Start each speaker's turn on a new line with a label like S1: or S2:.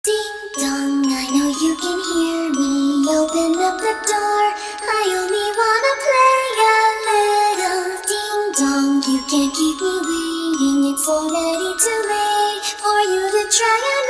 S1: Ding dong, I know you can hear me. Open up the door. I only wanna play a little. Ding dong, you can't keep me waiting. It's already too late for you to try and